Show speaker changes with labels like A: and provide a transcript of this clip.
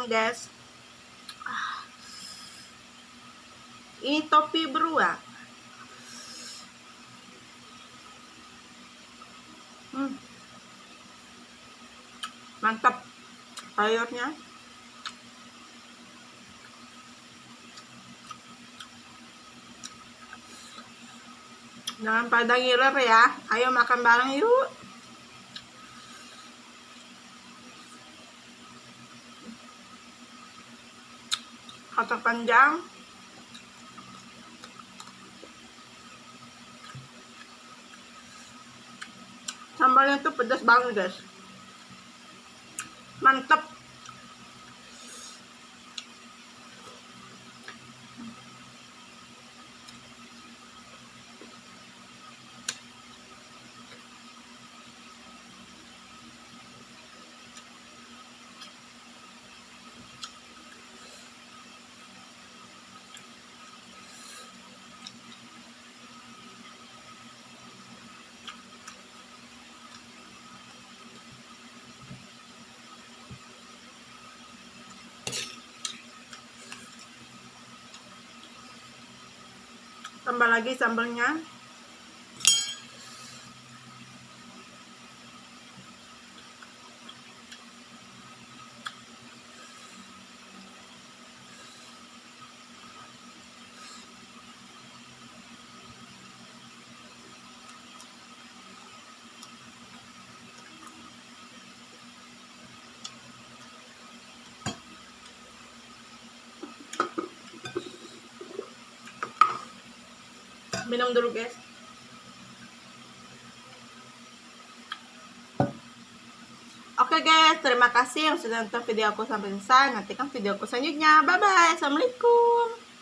A: naman guys. Ini topi beruang. Mantap sayurnya. Jangan pada ngiler ya. Ayo makan bareng yuk. Kacang panjang. Sambalnya tuh pedas banget guys. Mantap. Tambah lagi sambalnya. Minum dulu guys. Oke guys, terima kasih yang sudah nonton video aku sampai selesai. Nantikan video aku selanjutnya. Bye bye. Assalamualaikum.